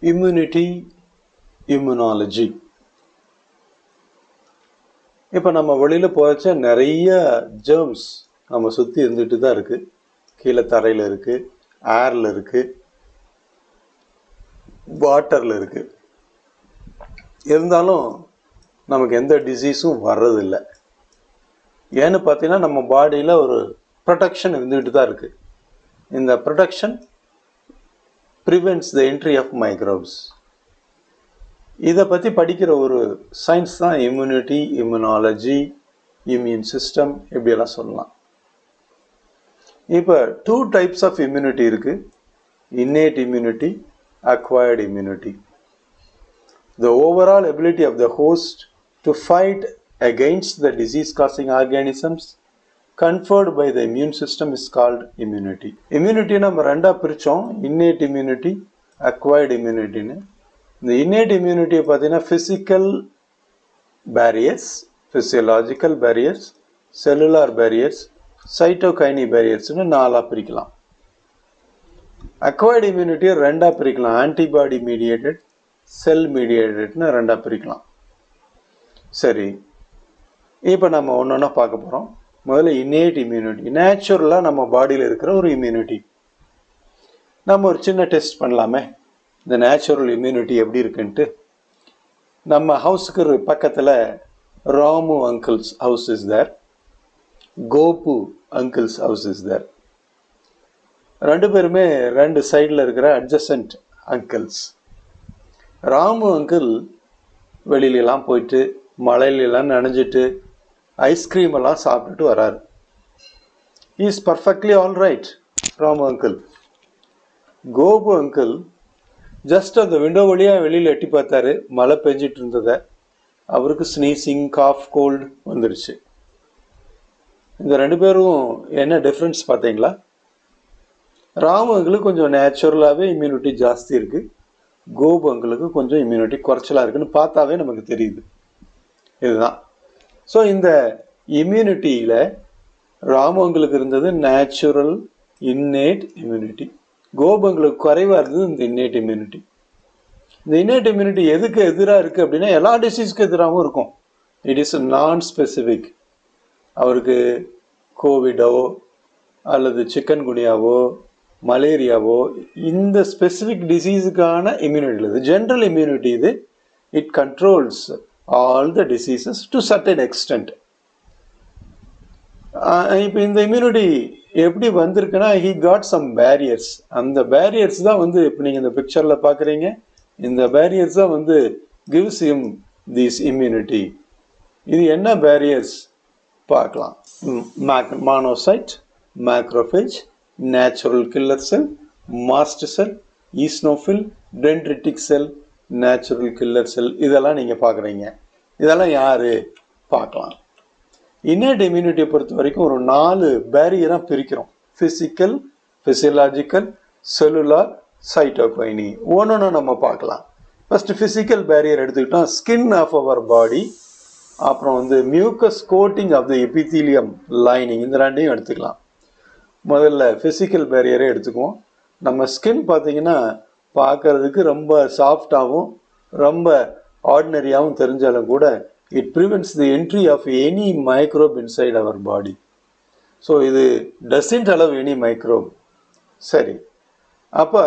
Immunity, immunology. இப்போ நம்ம வெளியில் போச்சா நிறைய ஜெர்ம்ஸ் நம்ம சுற்றி இருந்துட்டு தான் இருக்குது. கீழே தரையில் இருக்குது, ஏரில் இருக்குது, வாட்டரில் இருக்குது. இருந்தாலும் நமக்கு எந்த டிசீஸும் வர்றதில்லை. ஏன்னு பார்த்தீங்கன்னா நம்ம பாடியில் ஒரு ப்ரொடெக்ஷன் இருந்துகிட்டு தான் இருக்குது. இந்த protection prevents the entry of microbes. இதை பற்றி படிக்கிற ஒரு சயின்ஸ் தான் இம்யூனிட்டி, இம்யூனாலஜி, இம்யூன் சிஸ்டம், இப்படியெல்லாம் சொல்லலாம். இப்போ 2 டைப்ஸ் ஆஃப் இம்யூனிட்டி இருக்குது. innate immunity, acquired immunity. The overall ability of the host to fight against the disease-causing organisms conferred by the immune system is called immunity. Immunity நம்ம ரெண்டா பிரிச்சோம், innate immunity, acquired immunity. இந்த innate immunity பார்த்தீங்கன்னா physical barriers, physiological barriers, cellular barriers, cytokine barriers-னு 4ஆ பிரிக்கலாம். acquired immunity ரெண்டா பிரிக்கலாம், antibody mediated, cell mediatedனு ரெண்டா பிரிக்கலாம். சரி, இப்போ நம்ம ஒன்றொன்னா பார்க்க போகிறோம். முதல்ல innate immunity, நேச்சுரலாக நம்ம பாடியில் இருக்கிற ஒரு இம்யூனிட்டி. நம்ம ஒரு சின்ன டெஸ்ட் பண்ணலாமே, இந்த நேச்சுரல் இம்யூனிட்டி எப்படி இருக்குன்ட்டு. நம்ம ஹவுஸுக்கு பக்கத்தில் Ramu uncle's house is there, Gopu uncle's house is there. ரெண்டு பேருமே ரெண்டு சைடில் இருக்கிற அட்ஜசன்ட் அங்கிள்ஸ். ராமு அங்கிள் வெளியிலலாம் போயிட்டு மழையிலலாம் நனைஞ்சிட்டு ஐஸ்கிரீம் எல்லாம் சாப்பிட்டுட்டு வராரு. Is perfectly all right Ramu uncle. Gopu uncle just அந்த விண்டோ வழியாக வெளியில் எட்டி பார்த்தாரு, மழை பெஞ்சிட்டு இருந்ததை. அவருக்கு ஸ்னீசிங், காஃப், கோல்டு வந்துடுச்சு. இந்த ரெண்டு பேரும் என்ன டிஃப்ரென்ஸ் பார்த்தீங்களா? ராமு அங்கிளுக்கு கொஞ்சம் நேச்சுரலாகவே இம்யூனிட்டி ஜாஸ்தி இருக்குது, கோபு அங்கிளுக்கு கொஞ்சம் இம்யூனிட்டி குறைச்சலாக இருக்குன்னு பார்த்தாவே நமக்கு தெரியுது. இதுதான். ஸோ இந்த இம்யூனிட்டியில் ராமு அங்கிளுக்கு இருந்தது நேச்சுரல் இன்னேட் இம்யூனிட்டி, கோபங்களுக்கு குறைவாக இருந்தது இந்த இன்னேட் இம்யூனிட்டி. இந்த இன்னேட் இம்யூனிட்டி எதுக்கு எதிராக இருக்குது அப்படின்னா எல்லா டிசீஸ்க்கு எதிராகவும் இருக்கும். இட் இஸ் நான் ஸ்பெசிஃபிக். அவருக்கு கோவிடோ அல்லது சிக்கன் குனியாவோ மலேரியாவோ இந்த ஸ்பெசிஃபிக் டிசீஸுக்கான இம்யூனிட்டி இல்லை. ஜென்ரல் இம்யூனிட்டி இது. It controls all the diseases to certain extent. இப்போ இந்த இம்யூனிட்டி எப்படி வந்திருக்குன்னா, ஹி காட் சம் பேரியர்ஸ். அந்த பேரியர்ஸ் தான் வந்து இப்போ நீங்கள் இந்த பிக்சரில் பார்க்குறீங்க, இந்த பேரியர்ஸ் தான் வந்து கிவ்ஸ் ஹிம் திஸ் இம்யூனிட்டி. இது என்ன பேரியர்ஸ் பார்க்கலாம். மானோசைட், மேக்ரோஃபேஜ், நேச்சுரல் கில்லர் செல், மாஸ்ட் செல், ஈஸ்னோஃபில், டென்ட்ரிட்டிக் செல், நேச்சுரல் கில்லர் செல், இதெல்லாம் நீங்கள் பார்க்குறீங்க. இதெல்லாம் யார் பார்க்கலாம். இன்னேட் இம்யூனிட்டியை பொறுத்த வரைக்கும் ஒரு 4 பேரியராக பிரிக்கிறோம். Physical, physiological, cellular, cytokine. ஒன்று நம்ம பார்க்கலாம். ஃபர்ஸ்ட் ஃபிசிக்கல் பேரியர் எடுத்துக்கிட்டோம், ஸ்கின் ஆஃப் அவர் பாடி, அப்புறம் வந்து mucus coating of the epithelium lining, இந்த ரெண்டையும் எடுத்துக்கலாம். முதல்ல ஃபிசிக்கல் பேரியரே எடுத்துக்குவோம். நம்ம ஸ்கின் பார்த்தீங்கன்னா பார்க்கறதுக்கு ரொம்ப சாஃப்டாகவும் ரொம்ப ஆர்டினரியாகவும் தெரிஞ்சாலும் கூட it prevents the entry of any microbe inside our body. So இது டசன்ட் அலவ் எனி மைக்ரோப். சரி, அப்போ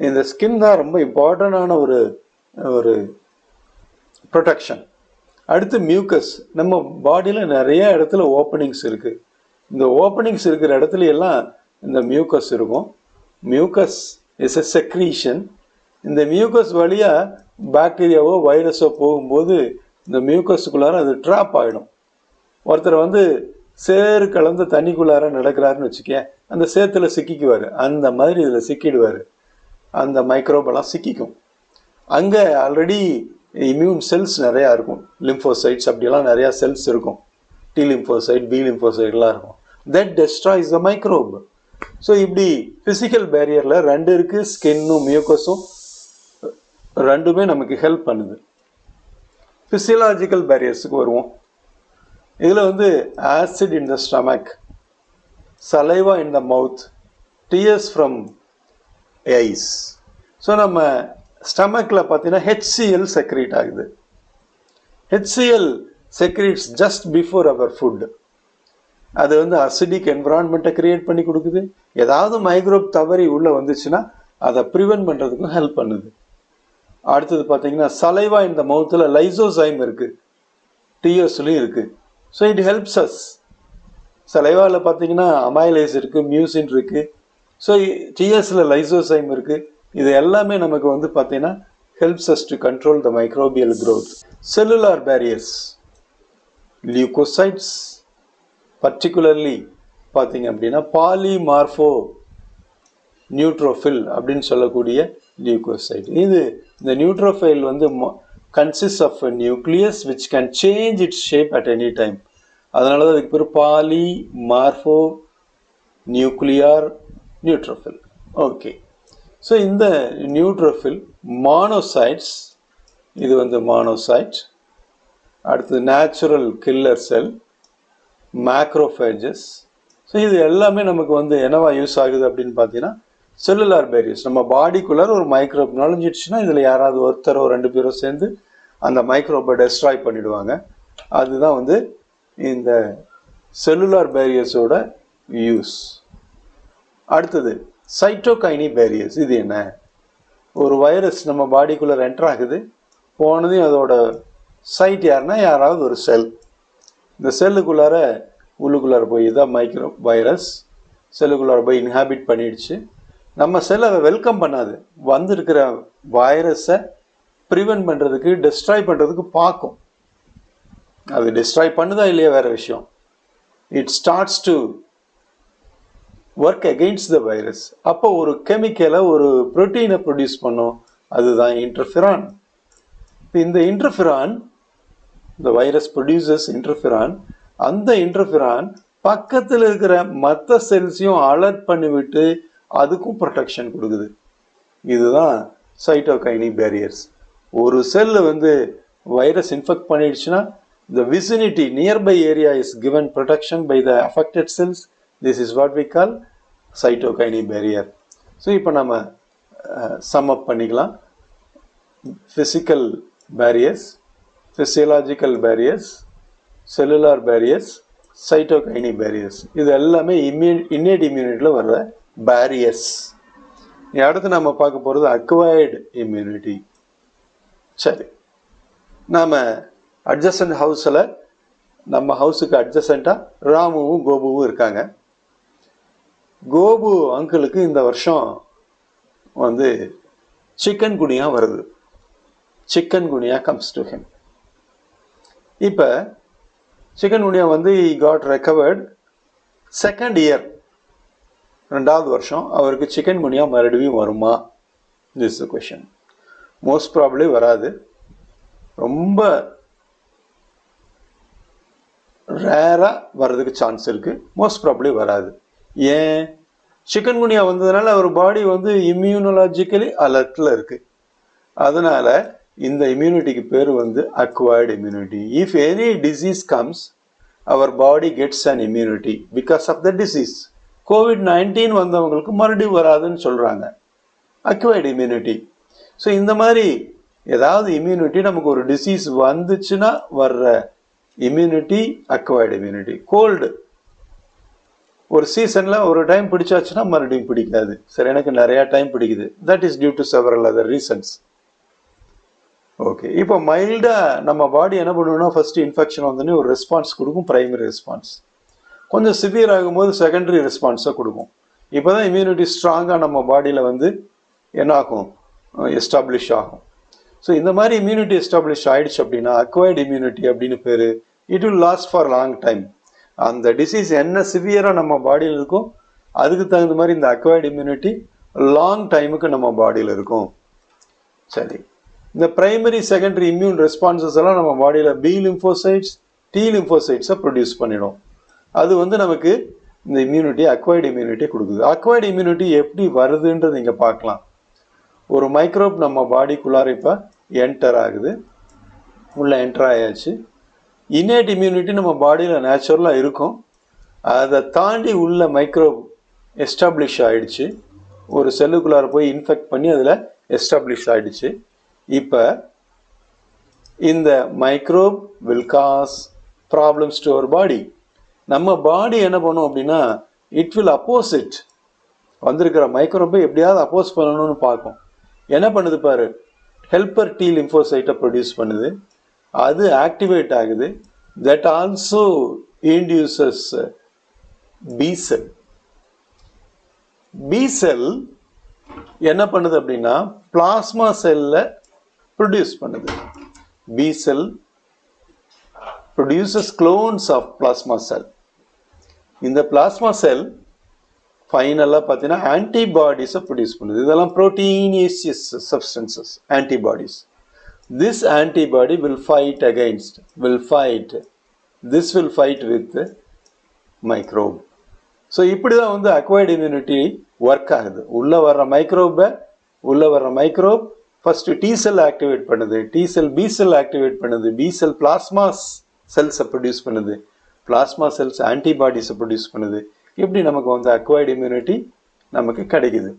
இந்த ஸ்கின் தான் ரொம்ப இம்பார்ட்டண்டான ஒரு ப்ரொடெக்ஷன். அடுத்து மியூக்கஸ். நம்ம பாடியில் நிறைய இடத்துல ஓப்பனிங்ஸ் இருக்குது. இந்த ஓப்பனிங்ஸ் இருக்கிற இடத்துல எல்லாம் இந்த மியூக்கஸ் இருக்கும். Mucus is a secretion. இந்த மியூக்கஸ் வழியாக பாக்டீரியாவோ வைரஸோ போகும்போது இந்த மியூக்கஸுக்குள்ளார அது ட்ராப் ஆகிடும். ஒருத்தர் வந்து சேறு கலந்து தண்ணிக்குள்ளார நடக்கிறாருன்னு வச்சுக்க, அந்த சேத்துல சிக்கிக்குவார். அந்த மாதிரி இதில் சிக்கிடுவார். அந்த மைக்ரோபெல்லாம் சிக்கிக்கும். அங்கே ஆல்ரெடி இம்யூன் செல்ஸ் நிறையா இருக்கும், லிம்போசைட்ஸ் அப்படியெல்லாம் நிறையா செல்ஸ் இருக்கும். டி லிம்போசைட், பி லிம்போசைட்லாம் இருக்கும். That destroys the microbe. So இப்படி ஃபிசிக்கல் பேரியரில் 2 இருக்குது, ஸ்கின்னும் மியூக்கஸும் ரெண்டுமே நமக்கு ஹெல்ப் பண்ணுது. ஃபிசியலாஜிக்கல் பேரியர்ஸுக்கு வருவோம். இதில் வந்து acid in the stomach, saliva in the mouth, tears from eyes. So நம்ம ஸ்டமக்ல பார்த்தீங்கன்னா HCl செக்ரீட் ஆகுது. HCl secretes just before our food. அது வந்து அசிடிக் என்விரான்மெண்ட்டை கிரியேட் பண்ணி கொடுக்குது. ஏதாவது மைக்ரோப் தவறி உள்ள வந்துச்சுன்னா அதை ப்ரிவென்ட் பண்றதுக்கும் ஹெல்ப் பண்ணுது. அடுத்தது பார்த்தீங்கன்னா சலைவா இந்த மவுத்தில் லைசோசைம் இருக்கு, டிஎஸ்லையும் இருக்கு. So it helps us. சலைவாவில் பார்த்தீங்கன்னா அமைலேஸ் இருக்கு, மியூசின் இருக்கு. ஸோ டிஎஸ்ல லைசோசைம் இருக்கு. இது எல்லாமே நமக்கு வந்து பார்த்தீங்கன்னா helps us to control the microbial growth. Cellular barriers, leukocytes, particularly பார்த்தீங்க அப்படின்னா பாலிமார்போ நியூட்ரோஃபில் அப்படின்னு சொல்லக்கூடிய லியூகோசைட். இது இந்த நியூட்ரோஃபில் வந்து consists of a nucleus which can change its shape at any time. அதனால தான் இதுக்கு பேர் பாலிமார்போ நியூக்ளியர் நியூட்ரோஃபில். ஓகே, ஸோ இந்த நியூட்ரோஃபில் மானோசைட்ஸ், இது வந்து மானோசைட். அடுத்து நேச்சுரல் கில்லர் செல், மேக்ரோஃபேஜஸ். ஸோ இது எல்லாமே நமக்கு வந்து என்னவா யூஸ் ஆகுது அப்படின்னு பார்த்தீங்கன்னா செல்லுலார் பேரியர்ஸ். நம்ம பாடிக்குள்ளார ஒரு மைக்ரோப் நுழைஞ்சிடுச்சுன்னா இதில் யாராவது ஒருத்தரோ 2 பேரோ சேர்ந்து அந்த மைக்ரோபை டெஸ்ட்ராய் பண்ணிடுவாங்க. அதுதான் வந்து இந்த செல்லுலார் பேரியர்ஸோட யூஸ். அடுத்தது சைட்டோகைனி பேரியர்ஸ். இது என்ன? ஒரு வைரஸ் நம்ம பாடிக்குள்ளே என்டர் ஆகுது, போனதையும் அதோட சைட் யாருன்னா யாராவது ஒரு செல். இந்த செல்லுக்குள்ளார உள்ளுக்குள்ளார போய் இதான் மைக்ரோ வைரஸ் செல்லுக்குள்ளார போய் இன்ஹாபிட் பண்ணிடுச்சு. நம்ம செல்லை வெல்கம் பண்ணாது, வந்திருக்கிற வைரஸை ப்ரிவென்ட் பண்ணுறதுக்கு, டெஸ்ட்ராய் பண்ணுறதுக்கு பார்க்கும். அது டெஸ்ட்ராய் பண்ணுதா இல்லையா வேற விஷயம். It starts to work against the virus. அப்போ ஒரு கெமிக்கலை, ஒரு புரோட்டீனை ப்ரொடியூஸ் பண்ணும், அதுதான் இன்டர்ஃபிரான். இந்த இன்டர்ஃபிரான், இந்த வைரஸ் ப்ரொடியூசஸ் இன்டர்ஃபிரான். அந்த இன்டர்ஃபிரான் பக்கத்தில் இருக்கிற மற்ற செல்ஸையும் அலர்ட் பண்ணிவிட்டு அதுக்கும் ப்ரொடெக்ஷன் கொடுக்குது. இதுதான் சைட்டோகைனி பேரியர்ஸ். ஒரு செல்லு வந்து வைரஸ் இன்ஃபெக்ட் பண்ணிடுச்சுன்னா the vicinity nearby area is given protection by the affected cells. This is what we call cytokine barrier. So இப்போ நம்ம sum up பண்ணிக்கலாம். Physical barriers, physiological barriers, cellular barriers, cytokine barriers. இது எல்லாமே innate immunityல வர்ற barriers. அடுத்து நம்ம பார்க்க போகிறது acquired immunity. சரி, நாம அட்ஜசன்ட் ஹவுஸில், நம்ம ஹவுஸுக்கு அட்ஜசண்ட்டாக ராமுவும் கோபுவும் இருக்காங்க. கோபு அங்கிளுக்கு இந்த வருஷம் வந்து சிக்கன் குனியா வருது. Chikungunya comes to him. இப்போ சிக்கன் குனியா வந்து he got recovered second year, 2வது வருஷம். அவருக்கு சிக்கன் குனியா மறுபடியும் வருமா? This is question. Most probably வராது. ரொம்ப ரேராக வர்றதுக்கு சான்ஸ் இருக்கு. மோஸ்ட் ப்ராபப்ளி வராது. ஏன்? சிக்கன் குனியா வந்ததுனால அவர் பாடி வந்து இம்யூனலாஜிக்கலி அலர்ட்ல இருக்கு. அதனால இந்த இம்யூனிட்டிக்கு பேர் வந்து acquired immunity. If any disease comes our body gets an immunity because of the disease. COVID-19 வந்தவங்களுக்கு மறுபடியும் வராதுன்னு சொல்றாங்க, அக்வயர்டு இம்யூனிட்டி. ஸோ இந்த மாதிரி ஏதாவது இம்யூனிட்டி நமக்கு ஒரு டிசீஸ் வந்துச்சுன்னா வர்ற இம்யூனிட்டி அக்வயர்டு இம்யூனிட்டி. கோல்டு ஒரு சீசன்ல ஒரு டைம் பிடிச்சாச்சுன்னா மறுபடியும் பிடிக்காது. சரி, எனக்கு நிறைய டைம் பிடிக்குது. That is due to several other reasons. Okay, இப்போ மைல்டா நம்ம பாடி என்ன பண்ணுவோம்னா ஃபர்ஸ்ட் இன்ஃபெக்ஷன் வந்தோடனே ஒரு ரெஸ்பான்ஸ் கொடுக்கும், பிரைமரி ரெஸ்பான்ஸ். கொஞ்சம் சிவியர் ஆகும்போது செகண்டரி ரெஸ்பான்ஸை கொடுக்கும். இப்போதான் இம்யூனிட்டி ஸ்ட்ராங்காக நம்ம பாடியில் வந்து என்ன ஆகும், எஸ்டாப்ளிஷ் ஆகும். ஸோ இந்த மாதிரி இம்யூனிட்டி எஸ்டாப்ளிஷ் ஆயிடுச்சு அப்படின்னா அக்வயர்டு இம்யூனிட்டி அப்படின்னு பேர். It will last for long time. அந்த டிசீஸ் என்ன சிவியராக நம்ம பாடியில் இருக்கும் அதுக்கு தகுந்த மாதிரி இந்த அக்வயர்டு இம்யூனிட்டி லாங் டைமுக்கு நம்ம பாடியில் இருக்கும். சரி, இந்த பிரைமரி செகண்டரி இம்யூன் ரெஸ்பான்சஸ் எல்லாம் நம்ம பாடியில் பி லிம்போசைட்ஸ், டி லிம்போசைட்ஸை ப்ரொடியூஸ் பண்ணிடும். அது வந்து நமக்கு இந்த இம்யூனிட்டி அக்வயர்டு இம்யூனிட்டி கொடுக்குது. அக்வயர்டு இம்யூனிட்டி எப்படி வருதுன்றது இங்கே பார்க்கலாம். ஒரு மைக்ரோப் நம்ம பாடிக்குள்ளார இப்போ என்டர் ஆகுது, உள்ள என்டர் ஆயாச்சு. இன்னேட் இம்யூனிட்டி நம்ம பாடியில் நேச்சுரலாக இருக்கும். அதை தாண்டி உள்ள மைக்ரோப் எஸ்டாப்ளிஷ் ஆயிடுச்சு, ஒரு செல்லுக்குள்ளார போய் இன்ஃபெக்ட் பண்ணி அதில் எஸ்டாப்ளிஷ் ஆயிடுச்சு. இப்போ இந்த microbe will cause problems to our body. நம்ம பாடி என்ன பண்ணும் அப்படின்னா இட் வில் அப்போஸ் இட். வந்திருக்கிற மைக்ரோபை எப்படியாவது அப்போஸ் பண்ணணும்னு பார்க்கும். என்ன பண்ணுது பாரு, ஹெல்பர் டி லிம்போசைட்டை ப்ரொடியூஸ் பண்ணுது, அது ஆக்டிவேட் ஆகுது. That also induces B cell. B cell என்ன பண்ணுது அப்படின்னா பிளாஸ்மா செல்ல ப்ரொடியூஸ் பண்ணுது. B cell produces clones of plasma cell. இந்த plasma cell ஃபைனலாக பார்த்தீங்கன்னா ஆன்டிபாடிஸை ப்ரொடியூஸ் பண்ணுது. இதெல்லாம் proteinaceous substances, antibodies. This antibody will fight against, this will fight with microbe. So இப்படி தான் வந்து அக்வைர்ட் இம்யூனிட்டி ஒர்க் ஆகுது. உள்ளே வர்ற microbe first T cell activate பண்ணுது, T cell B cell activate பண்ணுது, பி செல் பிளாஸ்மா செல்ஸை ப்ரொடியூஸ் பண்ணுது, பிளாஸ்மா செல்ஸ் ஆன்டிபாடிஸை ப்ரொடியூஸ் பண்ணுது. இப்படி நமக்கு வந்து அக்வைர்ட் இம்யூனிட்டி நமக்கு கிடைக்குது.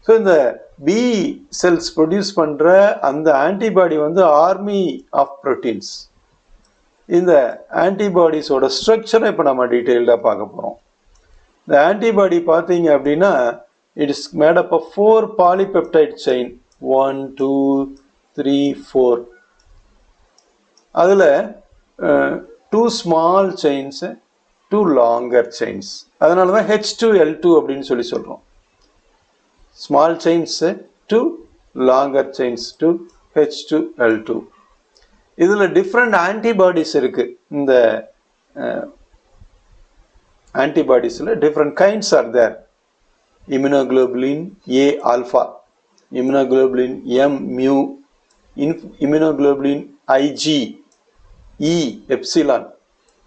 ஸோ இந்த பி செல்ஸ் ப்ரொடியூஸ் பண்ணுற அந்த ஆன்டிபாடி வந்து ஆர்மி ஆஃப் ப்ரோட்டீன்ஸ். இந்த ஆன்டிபாடிஸோட ஸ்ட்ரக்சரை இப்போ நம்ம டீட்டெயில்டாக பார்க்க போகிறோம். இந்த ஆன்டிபாடி பார்த்தீங்க அப்படின்னா it is made up of 4 polypeptide chain, 1 2 3 4. அதில் 2 ஸ்மால் செயின்ஸ், 2 லாங்கர் செயின்ஸ். அதனால தான் H2L2 அப்படின்னு சொல்லி சொல்கிறோம். Small chains 2, longer chains 2, H2L2. இதில் டிஃப்ரெண்ட் ஆன்டிபாடிஸ் இருக்குது. இந்த ஆன்டிபாடிஸில் different kinds are there. Immunoglobulin A alpha, immunoglobulin M mu, immunoglobulin IG E epsilon,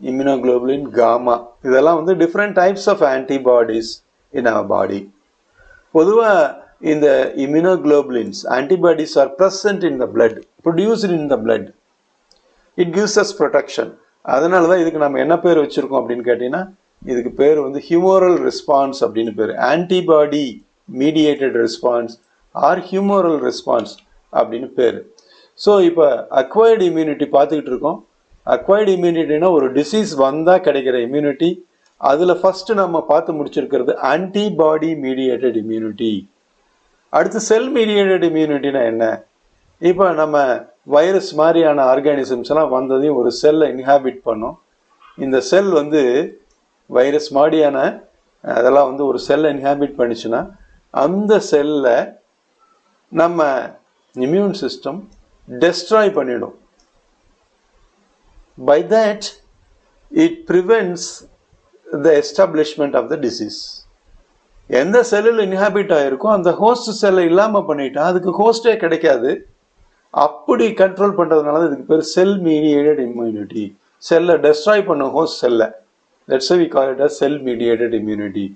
immunoglobulin gamma. இதெல்லாம் வந்து different types of antibodies in our body. பொதுவாக இந்த immunoglobulins, antibodies are present in the blood, produced in the blood. It gives us protection. அதனால தான் இதுக்கு நம்ம என்ன பேர் வச்சுருக்கோம் அப்படின்னு கேட்டிங்கன்னா, இதுக்கு பேர் வந்து humoral response அப்படின்னு பேர். antibody mediated response or humoral response அப்படின்னு பேர். ஸோ இப்போ acquired immunity பார்த்துக்கிட்டு இருக்கோம். அக்வைர்டு இம்யூனிட்டினா ஒரு டிசீஸ் வந்தால் கிடைக்கிற இம்யூனிட்டி. அதில் ஃபஸ்ட்டு நம்ம பார்த்து முடிச்சிருக்கிறது ஆன்டிபாடி மீடியேட்டட் இம்யூனிட்டி. அடுத்து செல் மீடியேட்டட் இம்யூனிட்டினா என்ன? இப்போ நம்ம வைரஸ் மாதிரியான ஆர்கானிசம்ஸ் எல்லாம் வந்ததையும் ஒரு செல்லை இன்ஹாபிட் பண்ணோம். இந்த செல் வந்து வைரஸ் மாதிரியான அதெல்லாம் வந்து ஒரு செல்லை இன்ஹாபிட் பண்ணிச்சுன்னா அந்த செல்லை நம்ம இம்யூன் சிஸ்டம் டெஸ்ட்ராய் பண்ணிடும். By that, it prevents the establishment of the disease. எந்த செல்லில் இன்ஹாபிட் ஆகிருக்கோ அந்த ஹோஸ்ட் செல்லை இல்லாமல் பண்ணிட்டா அதுக்கு ஹோஸ்டே கிடைக்காது. அப்படி கண்ட்ரோல் பண்ணுறதுனால இதுக்கு பேர் செல் மீடியேட்டட் இம்யூனிட்டி. செல்லை டெஸ்ட்ராய் பண்ணும் ஹோஸ்ட் செல்லை. That's we call it as cell mediated immunity.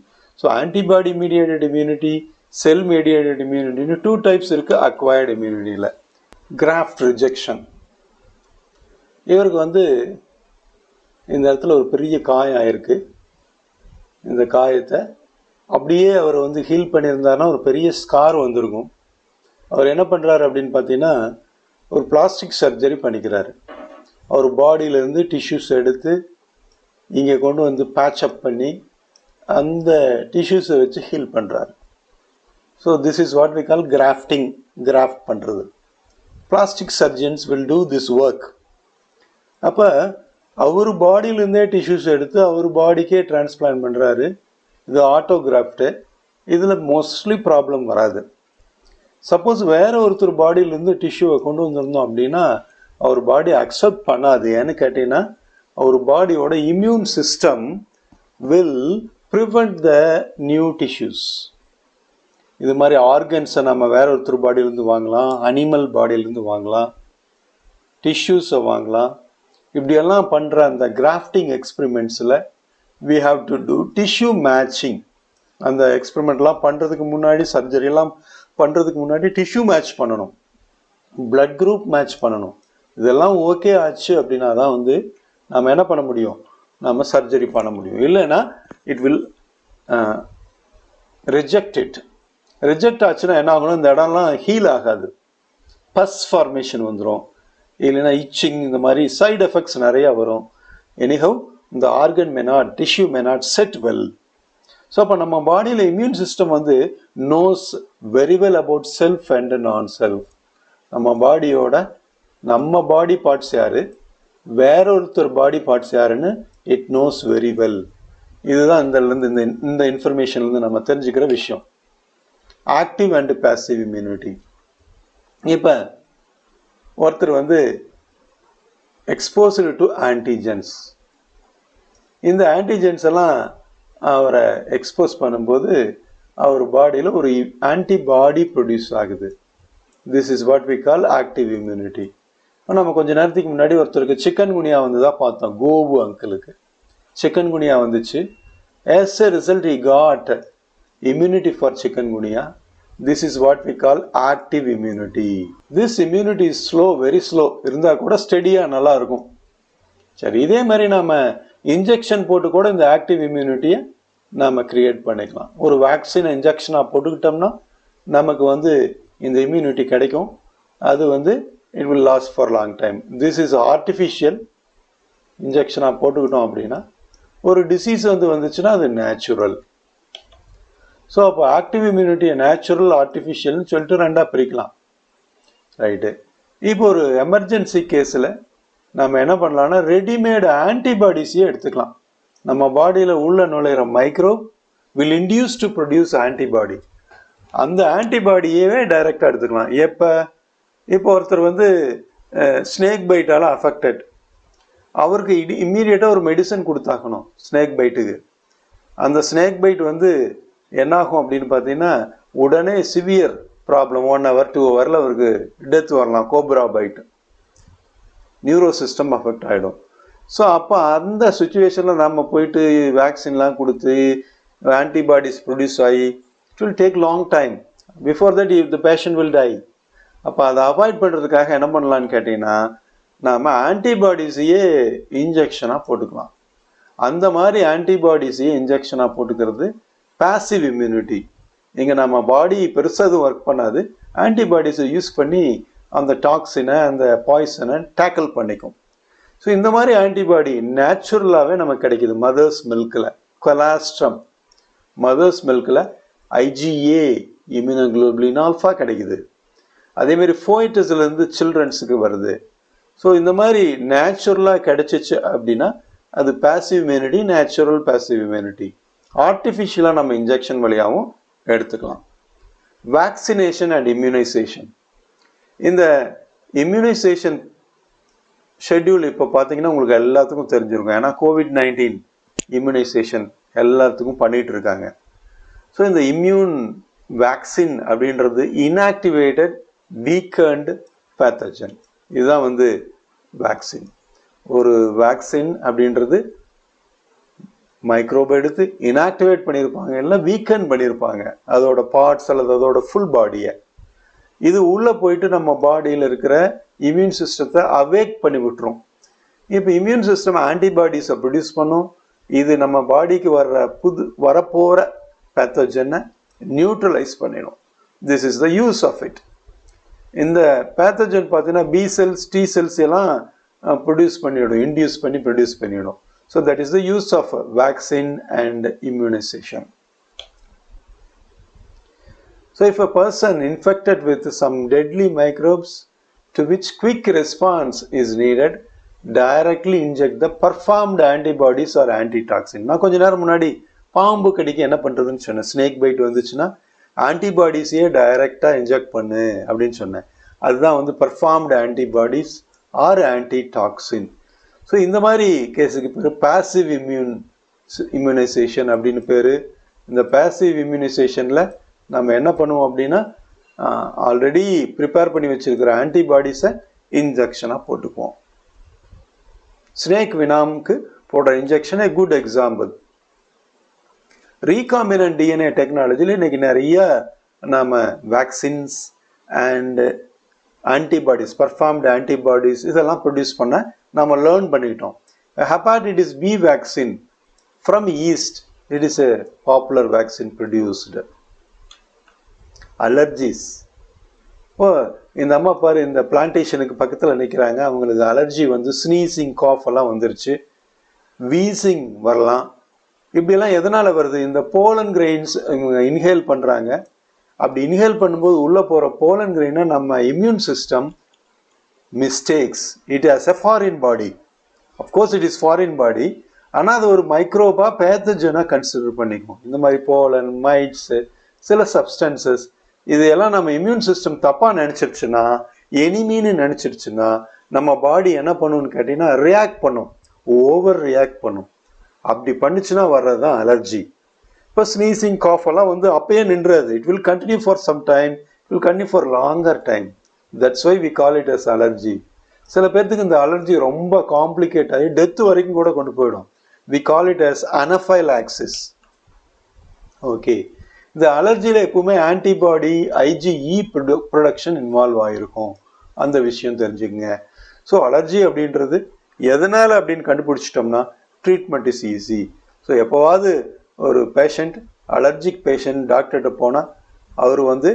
So antibody mediated immunity, cell mediated இம்யூனிட்டின்னு 2 டைப்ஸ் இருக்குது அக்வயர்டு இம்யூனிட்டியில். Graft rejection. இவருக்கு வந்து இந்த இடத்துல ஒரு பெரிய காயம் ஆயிருக்கு. இந்த காயத்தை அப்படியே அவர் வந்து ஹீல் பண்ணியிருந்தாருன்னா ஒரு பெரிய ஸ்கார் வந்திருக்கும். அவர் என்ன பண்ணுறாரு அப்படின்னு பார்த்தீங்கன்னா ஒரு பிளாஸ்டிக் சர்ஜரி பண்ணிக்கிறாரு. அவர் பாடியிலேருந்து டிஷ்யூஸ் எடுத்து இங்கே கொண்டு வந்து பேட்சப் பண்ணி அந்த டிஷ்யூஸை வச்சு ஹீல் பண்ணுறாரு. So this is what we call grafting. Graft பண்ணுறது. Plastic surgeons will do this work. அப்போ அவர் பாடியிலேருந்தே டிஷ்யூஸ் எடுத்து அவர் பாடிக்கே டிரான்ஸ்பிளான்ட் பண்ணுறாரு. இது ஆட்டோகிராஃப்ட்டு. இதில் மோஸ்ட்லி ப்ராப்ளம் வராது. சப்போஸ் வேறு ஒருத்தர் பாடியிலேருந்து டிஷ்யூவை கொண்டு வந்திருந்தோம் அப்படின்னா அவர் பாடி அக்செப்ட் பண்ணாது. ஏன்னு கேட்டிங்கன்னா அவர் பாடியோட immune system will prevent the new tissues. இது மாதிரி ஆர்கன்ஸை நம்ம வேற ஒருத்தர் பாடியிலேருந்து வாங்கலாம், அனிமல் பாடியிலேருந்து வாங்கலாம், டிஷ்யூஸை வாங்கலாம். இப்படியெல்லாம் பண்ணுற அந்த grafting எக்ஸ்பெரிமெண்ட்ஸில் we have to do tissue matching. அந்த எக்ஸ்பெரிமெண்ட்லாம் பண்ணுறதுக்கு முன்னாடி, சர்ஜரியெல்லாம் பண்ணுறதுக்கு முன்னாடி டிஷ்யூ மேட்ச் பண்ணணும், பிளட் குரூப் மேட்ச் பண்ணணும். இதெல்லாம் ஓகே ஆச்சு அப்படின்னா தான் வந்து நம்ம என்ன பண்ண முடியும், நம்ம சர்ஜரி பண்ண முடியும். இல்லைன்னா it will reject it. Reject ஆச்சுன்னா என்ன ஆகணும், இந்த இடம்லாம் ஹீல் ஆகாது, பஸ் ஃபார்மேஷன் வந்துடும், இல்லைன்னா இச்சிங், இந்த மாதிரி சைடு எஃபெக்ட்ஸ் நிறையா வரும். எனிஹவ் இந்த organ may not, tissue may not set well. So அப்போ நம்ம பாடியில் இம்யூன் சிஸ்டம் வந்து nose very well about self and நான் செல்ஃப். நம்ம பாடி பார்ட்ஸ் யாரு, வேற ஒருத்தர் பாடி பார்ட்ஸ் யாருன்னு இட் நோஸ் வெரி வெல். இதுதான் இந்த இன்ஃபர்மேஷன்லேருந்து நம்ம தெரிஞ்சுக்கிற விஷயம். Active and passive immunity. இப்போ ஒருத்தர் வந்து எக்ஸ்போஸ்டு டு ஆன்டிஜென்ஸ், இந்த ஆன்டிஜென்ஸ் எல்லாம் அவரை எக்ஸ்போஸ் பண்ணும்போது அவர் பாடியில் ஒரு ஆன்டிபாடி ப்ரொடியூஸ் ஆகுது. This is what we call active immunity. நம்ம கொஞ்ச நேரத்துக்கு முன்னாடி ஒருத்தருக்கு சிக்கன் குனியா வந்துதான் பார்த்தோம். கோபு அங்கிளுக்கு சிக்கன் குனியா வந்துச்சு. as a result he got immunity for chikungunya. This is what we call active immunity. This immunity is slow, very slow. இருந்தா கூட ஸ்டெடியா நல்லா இருக்கும். சரி, இதே மாதிரி நாம இன்ஜெக்ஷன் போட்டு கூட இந்த ஆக்டிவ் இம்யூனிட்டியை நாம கிரியேட் பண்ணிக்கலாம். ஒரு வேக்சின் இன்ஜெக்ஷனா போட்டுக்கிட்டோம்னா நமக்கு வந்து இந்த இம்யூனிட்டி கிடைக்கும். அது வந்து it will last for long time. This is artificial. இன்ஜெக்ஷனா போட்டுக்கிட்டோம் அப்படின்னா ஒரு டிசீஸ் வந்துச்சுன்னா அது நேச்சுரல். ஸோ அப்போ ஆக்டிவ் இம்யூனிட்டியை நேச்சுரல், ஆர்டிஃபிஷியல்னு சொல்லிட்டு ரெண்டாக பிரிக்கலாம். ரைட்டு. இப்போ ஒரு எமர்ஜென்சி கேஸில் நம்ம என்ன பண்ணலாம்னா ரெடிமேடு ஆன்டிபாடிஸையே எடுத்துக்கலாம். நம்ம பாடியில் உள்ள நுழையிற microbe will induce to produce antibody. அந்த ஆன்டிபாடியவே டைரெக்டாக எடுத்துக்கலாம். இப்போ ஒருத்தர் வந்து ஸ்னேக் பைட்டால் அஃபெக்டட், அவருக்கு இம்மீடியட்டாக ஒரு மெடிசன் கொடுத்தாக்கணும் ஸ்னேக் பைட்டுக்கு. அந்த ஸ்னேக் பைட் வந்து என்னாகும் அப்படின்னு பார்த்தீங்கன்னா உடனே சிவியர் ப்ராப்ளம், 1 hour 2 hourல அவருக்கு டெத் வரலாம். Cobra byte, neuro system affect ஆகிடும். ஸோ அப்போ அந்த சுச்சுவேஷனில் நம்ம போயிட்டு வேக்சின்லாம் கொடுத்து ஆன்டிபாடிஸ் ப்ரொடியூஸ் ஆகி it will take long time. Before that the patient will tie. அப்போ அதை அவாய்ட் பண்ணுறதுக்காக என்ன பண்ணலான்னு கேட்டிங்கன்னா நாம் ஆன்டிபாடிஸையே இன்ஜெக்ஷனாக போட்டுக்கலாம். அந்த மாதிரி ஆன்டிபாடிஸையே இன்ஜெக்ஷனாக போட்டுக்கிறது பாசிவ் இம்யூனிட்டி. இங்கே நம்ம பாடி பெருசாக ஒர்க் பண்ணாது, ஆன்டிபாடிஸை யூஸ் பண்ணி அந்த டாக்ஸினை, அந்த பாய்சனை டேக்கிள் பண்ணிக்கும். ஸோ இந்த மாதிரி ஆன்டிபாடி நேச்சுரலாகவே நமக்கு கிடைக்கிது. மதர்ஸ் மில்கில் கொலாஸ்ட்ரம், மதர்ஸ் மில்கில் IgA இம்யூனோகுளோபுலின் ஆல்ஃபா கிடைக்குது. அதேமாரி ஃபோய்டஸ்லேருந்து சில்ட்ரன்ஸுக்கு வருது. ஸோ இந்த மாதிரி நேச்சுரலாக கிடைச்சிச்சு அப்படின்னா அது passive immunity, natural passive immunity. ஆர்டிஃபிஷியலாக நம்ம இன்ஜெக்ஷன் வழியாகவும் எடுத்துக்கலாம். Vaccination and immunisation. இந்த இம்யூனைசேஷன் ஷெட்யூல் இப்போ பார்த்தீங்கன்னா உங்களுக்கு எல்லாத்துக்கும் தெரிஞ்சிருக்கும். ஏன்னா COVID-19 இம்யூனைசேஷன் எல்லாத்துக்கும் பண்ணிட்டு இருக்காங்க. ஸோ இந்த இம்யூன் வேக்சின் அப்படின்றது இன்ஆக்டிவேட்டட் வீக்கண்ட் பேத்தஜன். இதுதான் வந்து வேக்சின். ஒரு வேக்சின் அப்படின்றது மைக்ரோப் எடுத்து இன்ஆக்டிவேட் பண்ணியிருப்பாங்க, இல்லை வீக்கன் பண்ணியிருப்பாங்க அதோட பார்ட்ஸ் அல்லது அதோட ஃபுல் பாடியை. இது உள்ளே போயிட்டு நம்ம பாடியில் இருக்கிற இம்யூன் சிஸ்டத்தை அவேக் பண்ணி விட்டுரும். இப்போ இம்யூன் சிஸ்டம் ஆன்டிபாடிஸை ப்ரொடியூஸ் பண்ணும். இது நம்ம பாடிக்கு வரப்போகிற பேத்தோஜனை நியூட்ரலைஸ் பண்ணிடும். This is the use of it. இந்த பேத்தோஜன் பார்த்தீங்கன்னா B cells T cells எல்லாம் ப்ரொடியூஸ் பண்ணிவிடும், இன்டியூஸ் பண்ணி ப்ரொடியூஸ் பண்ணிவிடும். So that is the use of vaccine and immunisation. So if a person infected with some deadly microbes to which quick response is needed, directly inject the performed antibodies or antitoxin. நான் கொஞ்ச நேரம் முன்னாடி பாம்பு கடிக்க என்ன பண்ணுறதுன்னு சொன்னேன். Snake byte வந்துச்சுன்னா ஆன்டிபாடிஸையே டைரெக்டாக இன்ஜெக்ட் பண்ணு அப்படின்னு சொன்னேன். அதுதான் வந்து performed antibodies or antitoxin. So இந்த மாதிரி கேஸுக்கு பேர் பாசிவ் இம்யூனைசேஷன் அப்படின்னு பேர். இந்த பாசிவ் இம்யூனைசேஷனில் நம்ம என்ன பண்ணுவோம் அப்படின்னா ஆல்ரெடி ப்ரிப்பேர் பண்ணி வச்சிருக்கிற ஆன்டிபாடிஸை இன்ஜெக்ஷனாக போட்டுக்குவோம். ஸ்னேக் வினாமுக்கு போடுற injection a good example. Recombinant DNA டெக்னாலஜியில் இன்னைக்கு நிறைய நாம் vaccines and antibodies, performed antibodies இதெல்லாம் ப்ரொடியூஸ் பண்ண நம்ம லேர்ன் பண்ணிக்கிட்டோம். Hepatitis B vaccine from yeast, it is a popular vaccine produced. Allergies. இப்போ இந்த அம்மா பாரு, இந்த பிளான்டேஷனுக்கு பக்கத்தில் நிற்கிறாங்க, அவங்களுக்கு அலர்ஜி வந்து ஸ்னீசிங், காஃப் எல்லாம் வந்துருச்சு, வீசிங் வரலாம். இப்படியெல்லாம் எதனால் வருது? இந்த போலன் கிரெயின்ஸ் இன்ஹேல் பண்ணுறாங்க. அப்படி இன்ஹேல் பண்ணும்போது உள்ளே போகிற போலன் கிரெயினை நம்ம immune system mistakes. It has a foreign body. Of course it is foreign பாடி, ஆனால் அது ஒரு மைக்ரோபா பேத்தஜனாக கன்சிடர் பண்ணிக்கும். இந்த மாதிரி போலன், மைட்ஸு, சில சப்ஸ்டன்சஸ், இதையெல்லாம் நம்ம இம்யூன் சிஸ்டம் தப்பாக நினச்சிருச்சுன்னா, எனிமின்னு நினச்சிருச்சுன்னா, நம்ம பாடி என்ன பண்ணுன்னு கேட்டிங்கன்னா ரியாக்ட் பண்ணும், ஓவர் ரியாக்ட் பண்ணும். அப்படி பண்ணிச்சுன்னா வர்றது தான் அலர்ஜி. இப்போ ஸ்னீசிங், காஃப் எல்லாம் வந்து அப்பயே நின்றது. It will continue for some time, it will continue for longer time. That's why we call it as allergy. சில பேர்த்துக்கு இந்த அலர்ஜி ரொம்ப காம்ப்ளிகேட் ஆகி டெத்து வரைக்கும் கூட கொண்டு போயிடும். We call it as anaphylaxis. Okay, இந்த அலர்ஜியில் எப்பவுமே ஆன்டிபாடி, ஐஜிஇ ப்ரொடக்ஷன் இன்வால்வ் ஆகிருக்கும். அந்த விஷயம் தெரிஞ்சுக்கங்க. ஸோ அலர்ஜி அப்படின்றது எதனால் அப்படின்னு கண்டுபிடிச்சிட்டோம்னா ட்ரீட்மெண்ட் இஸ் ஈஸி. ஸோ எப்போவாவது ஒரு பேஷண்ட், அலர்ஜிக் பேஷண்ட் டாக்டர்கிட்ட போனால் அவர் வந்து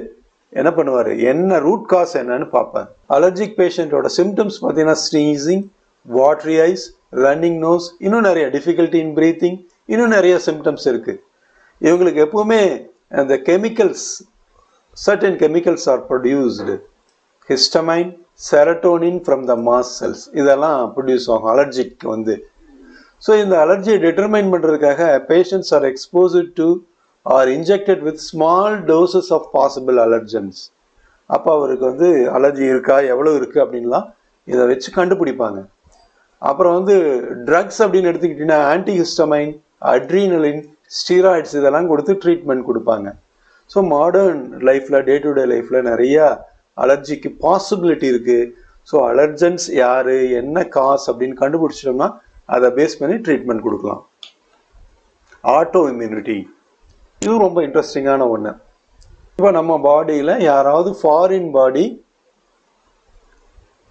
என்ன பண்ணுவார், என்ன ரூட் காஸ் என்னன்னு பார்ப்பார். அலர்ஜிக் பேஷண்ட்டோட சிம்டம்ஸ் பார்த்தீங்கன்னா sneezing, watery eyes, running nose, இன்னும் நிறைய டிஃபிகல்ட்டி இன் ப்ரீத்திங், இன்னும் நிறைய சிம்டம்ஸ் இருக்குது. இவங்களுக்கு எப்பவுமே அந்த chemicals, certain chemicals are produced, histamine, serotonin from the mast cells, இதெல்லாம் ப்ரொடியூஸ் ஆகும் அலர்ஜிக்கு வந்து. ஸோ இந்த அலர்ஜியை டிட்டர்மைன் பண்ணுறதுக்காக patients are exposed to or injected with small doses of possible allergens. அப்போ அவருக்கு வந்து அலர்ஜி இருக்கா, எவ்வளோ இருக்குது அப்படின்லாம் இதை வச்சு கண்டுபிடிப்பாங்க. அப்புறம் வந்து ட்ரக்ஸ் அப்படின்னு எடுத்துக்கிட்டிங்கன்னா ஆன்டிஹிஸ்டமைன், அட்ரீனலின், ஸ்டீராய்ட்ஸ் இதெல்லாம் கொடுத்து ட்ரீட்மெண்ட் கொடுப்பாங்க. ஸோ மாடர்ன் லைஃப்பில், டே டு டே லைஃப்பில் நிறையா அலர்ஜிக்கு பாசிபிலிட்டி இருக்குது. ஸோ அலர்ஜன்ஸ் யார், என்ன காஸ் அப்படின்னு கண்டுபிடிச்சிட்டோம்னா அதை பேஸ் பண்ணி ட்ரீட்மெண்ட் கொடுக்கலாம். ஆட்டோ இம்யூனிட்டி, இது ரொம்ப இன்ட்ரெஸ்டிங்கான ஒன்று. இப்போ நம்ம பாடியில் யாராவது ஃபாரின் பாடி,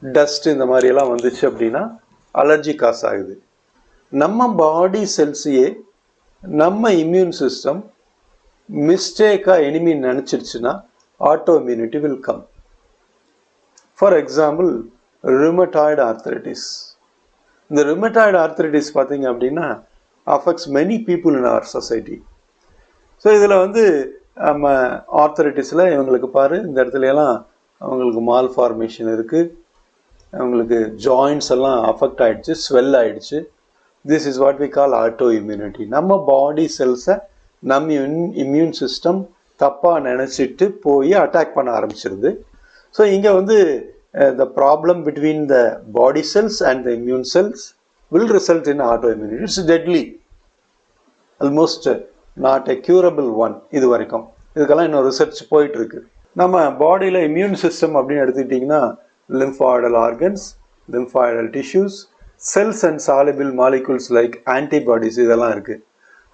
டஸ்ட் இந்த மாதிரியெல்லாம் வந்துச்சு அப்படின்னா அலர்ஜி காஸ் ஆகுது. நம்ம பாடி செல்ஸையே நம்ம இம்யூன் சிஸ்டம் மிஸ்டேக்காக எனிமி நினச்சிருச்சுன்னா autoimmunity will come. For example rheumatoid arthritis. இந்த ருமட்டாய்டு ஆர்த்தரைட்டிஸ் பார்த்தீங்க அப்படின்னா affects many people in our society. So இதில் வந்து நம்ம ஆர்த்தரைட்டிஸில் இவங்களுக்கு பாரு, இந்த இடத்துல எல்லாம் அவங்களுக்கு மால் ஃபார்மேஷன் இருக்குது, அவங்களுக்கு ஜாயின்ஸ் எல்லாம் அஃபெக்ட் ஆகிடுச்சு, ஸ்வெல் ஆகிடுச்சு. This is what we call auto immunity. நம்ம பாடி செல்ஸை நம்ம இம்யூன் சிஸ்டம் தப்பாக நினச்சிட்டு போய் அட்டாக் பண்ண ஆரம்பிச்சிருது. ஸோ இங்கே வந்து the problem between the body cells and the immune cells will result in auto immunity. It's deadly, almost not a curable one இது வரைக்கும். இதுக்கெல்லாம் இன்னும் ரிசர்ச் போயிட்டு இருக்கு. நம்ம பாடியில் இம்யூன் சிஸ்டம் அப்படின்னு எடுத்துக்கிட்டிங்கன்னா lymphoidal organs, lymphoidal tissues, cells and soluble molecules like antibodies இதெல்லாம் இருக்குது.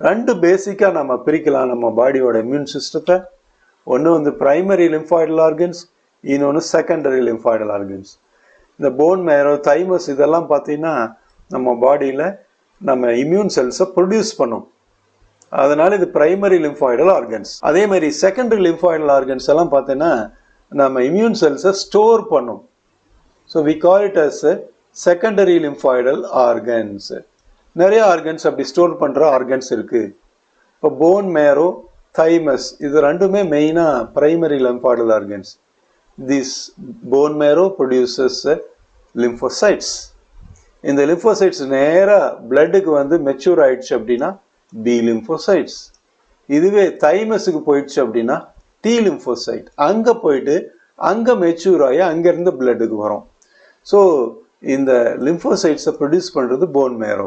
ரெண்டு பேசிக்காக நம்ம பிரிக்கலாம் நம்ம பாடியோட இம்யூன் சிஸ்டத்தை. ஒன்று வந்து பிரைமரி லிம்ஃபாய்டல் ஆர்கன்ஸ், இன்னொன்று செகண்டரி லிம்ஃபாய்டல் ஆர்கன்ஸ். இந்த போன் மேரோ, தைமஸ் இதெல்லாம் பார்த்தீங்கன்னா நம்ம பாடியில் நம்ம இம்யூன் செல்ஸை ப்ரொடியூஸ் பண்ணும். அதனால இது பிரைமரி லிம்ஃபாய்டல் ஆர்கன்ஸ். அதே மாதிரி செகண்டரி லிம்ஃபாய்டல் ஆர்கன்ஸ் எல்லாம் பார்த்தீங்கன்னா நம்ம இம்யூன் செல்ஸை ஸ்டோர் பண்ணும். So we call it as secondary lymphoidal organs. நிறைய ஆர்கன்ஸ் அப்படி ஸ்டோர் பண்ணுற ஆர்கன்ஸ் இருக்குது. இப்போ போன் மேரோ, தைமஸ் இது ரெண்டுமே மெயினாக primary lymphoidal organs. This bone marrow produces lymphocytes. இந்த லிம்ஃபோசைட்ஸ் நேராக பிளட்டுக்கு வந்து மெச்சூர் ஆயிடுச்சு அப்படின்னா பி லிம்ஃபோசைட்ஸ். இதுவே தைமஸுக்கு போயிடுச்சு அப்படின்னா டி லிம்ஃபோசைட். அங்கே போயிட்டு அங்கே மெச்சூர் ஆகி அங்கேருந்து பிளட்டுக்கு வரும். ஸோ இந்த லிம்ஃபோசைட்ஸை ப்ரொடியூஸ் பண்ணுறது போன் மேரோ.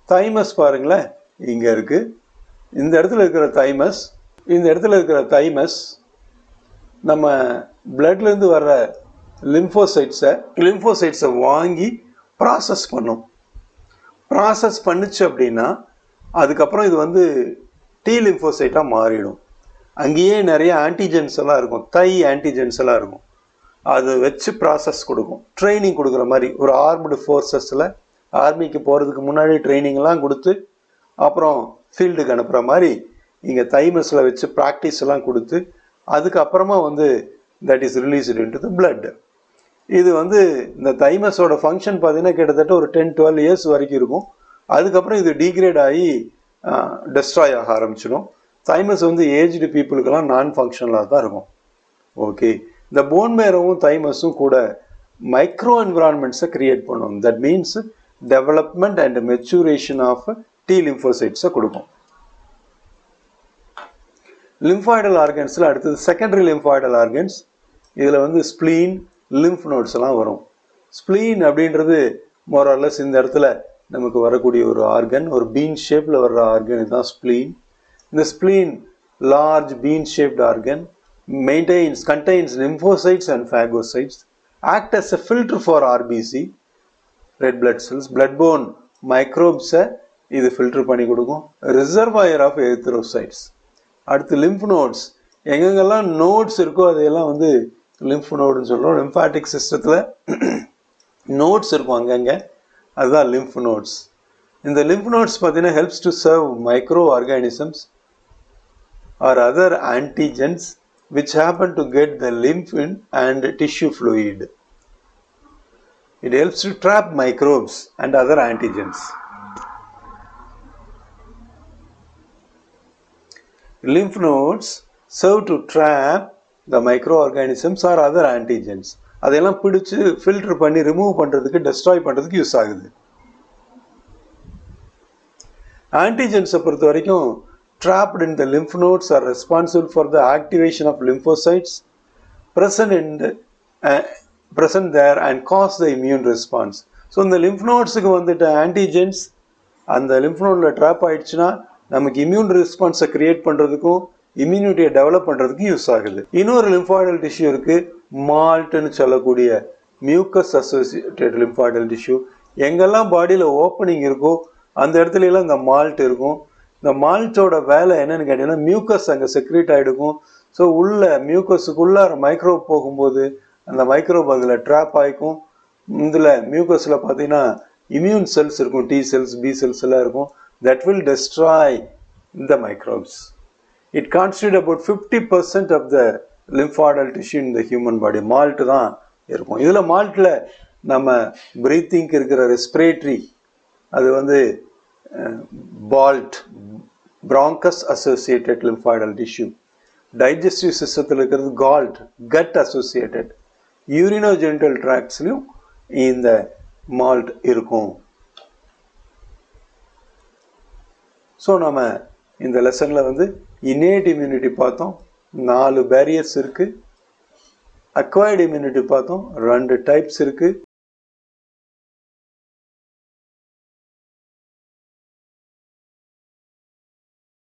தைமஸ் பாருங்களேன், இங்கே இருக்குது. இந்த இடத்துல இருக்கிற தைமஸ், இந்த இடத்துல இருக்கிற தைமஸ் நம்ம பிளட்லேருந்து வர்ற லிம்ஃபோசைட்ஸை வாங்கி ப்ராசஸ் பண்ணும். ப்ராசஸ் பண்ணுச்சு அப்படின்னா அதுக்கப்புறம் இது வந்து டி லிம்ஃபோசைட்டாக மாறிடும். அங்கேயே நிறைய ஆன்டிஜென்ஸ் எல்லாம் இருக்கும், தை ஆன்டிஜென்ஸ் எல்லாம் இருக்கும். அது வச்சு ப்ராசஸ் கொடுக்கும், ட்ரைனிங் கொடுக்குற மாதிரி. ஒரு ஆர்ம்டு ஃபோர்ஸஸில் ஆர்மிக்கு போகிறதுக்கு முன்னாடி ட்ரைனிங்லாம் கொடுத்து அப்புறம் ஃபீல்டுக்கு அனுப்புகிற மாதிரி இங்கே தைமஸில் வச்சு ப்ராக்டிஸ் எல்லாம் கொடுத்து அதுக்கப்புறமா வந்து that is released into the blood. இது வந்து இந்த தைமஸோட ஃபங்க்ஷன் பார்த்தீங்கன்னா கிட்டத்தட்ட ஒரு 10-12 இயர்ஸ் வரைக்கும் இருக்கும். அதுக்கப்புறம் இது டீக்ரேட் ஆகி டெஸ்ட்ராய் ஆக ஆரம்பிச்சிடும். தைமஸ் வந்து ஏஜ்டு பீப்புளுக்கெல்லாம் நான் ஃபங்க்ஷனலாக தான் இருக்கும். ஓகே, இந்த போன் மேரோவும் தைமஸும் கூட மைக்ரோ என்விரான்மெண்ட்ஸை கிரியேட் பண்ணும். That means development and maturation of T லிம்போசைட்ஸை கொடுக்கும். லிம்ஃபாய்டல் ஆர்கன்ஸில் அடுத்தது செகண்டரி லிம்ஃபாய்டல் ஆர்கன்ஸ். இதில் வந்து ஸ்ப்ளீன், லிம்ஃப் நோட்ஸ் எல்லாம் வரும். ஸ்ப்ளீன் அப்படின்றது மோரலஸ் இந்த இடத்துல நமக்கு வரக்கூடிய ஒரு ஆர்கன், ஒரு பீன் ஷேப்பில் வர்ற ஆர்கன் இதுதான் ஸ்ப்ளீன். இந்த spleen large been shaped organ contains lymphocytes and phagocytes, act as a filter for RBC, red blood cells, blood-borne microbes இது ஃபில்டர் பண்ணி கொடுக்கும். Reservoir of erythrocytes. அடுத்து லிம்ஃப் நோட்ஸ், எங்கெங்கெல்லாம் நோட்ஸ் இருக்கோ அதையெல்லாம் வந்து லிம்ஃப் நோடுன்னு சொல்கிறோம். லிம்ஃபாட்டிக் சிஸ்டத்தில் நோட்ஸ் இருக்கும் அங்கங்கே, அதுதான் லிம்ஃப் நோட்ஸ். இந்த லிம்ஃப் நோட்ஸ் பார்த்தீங்கன்னா helps to serve micro organisms or other antigens which happen to get the lymph and tissue fluid. It helps to trap microbes and other antigens. Lymph nodes serve to trap the microorganisms or other antigens. அதெல்லாம் பிடிச்சு filter பண்ணி remove பண்ணுறதுக்கு, destroy பண்ணுறதுக்கு use ஆகுது. ஆன்டிஜென்ஸை பொறுத்த வரைக்கும் trapped in the lymph nodes are responsible for the activation of lymphocytes present there and cause the immune response. So இந்த lymph nodesக்கு வந்துட்டு ஆன்டிஜென்ஸ் அந்த lymph nodல ட்ராப் ஆயிடுச்சுன்னா நமக்கு இம்யூன் ரெஸ்பான்ஸை கிரியேட் பண்ணுறதுக்கும் இம்யூனிட்டியை டெவலப் பண்ணுறதுக்கும் யூஸ் ஆகுது. இன்னொரு லிம்ஃபாய்டல் டிஷ்யூ இருக்கு, மால்ட்னு சொல்லக்கூடிய மியூக்கஸ் அசோசியேட்டட் லிம்ஃபாய்டல் டிஷ்யூ. எங்கெல்லாம் பாடியில் ஓப்பனிங் இருக்கோ அந்த இடத்துல எல்லாம் இந்த மால்ட் இருக்கும். இந்த மால்ட்டோட வேலை என்னன்னு கேட்டீங்கன்னா மியூக்கஸ் அங்கே செக்ரேட் ஆகிடுக்கும். ஸோ உள்ள மியூக்கஸுக்குள்ளார மைக்ரோப் போகும்போது அந்த மைக்ரோப் அதில் ட்ராப் ஆகிக்கும். இதில் மியூக்கஸில் பார்த்தீங்கன்னா இம்யூன் செல்ஸ் இருக்கும், டி செல்ஸ், பி செல்ஸ் எல்லாம் இருக்கும். That will destroy the microbes. It constitutes about 50% of the lymphoidal tissue in the human body. Malt தான் இருக்கும். இதில் மால்ட்டில் நம்ம பிரீத்திங்க்கு இருக்கிற ரெஸ்பிரேட்டரி அது வந்து fault, bronchus associated lymphoidal tissue. Digestive சிஸ்டத்தில் இருக்கிறது கால்ட், கட் அசோசியேட்டட். யூரினோஜெனிட்டல் ட்ராக்ட்ஸ்லையும் இந்த மால்ட் இருக்கும். ஸோ நம்ம இந்த லெசனில் வந்து இன்னேட் இம்யூனிட்டி பார்த்தோம், 4 பேரியர்ஸ் இருக்குது. அக்வைர்டு இம்யூனிட்டி பார்த்தோம், 2 டைப்ஸ் இருக்குது.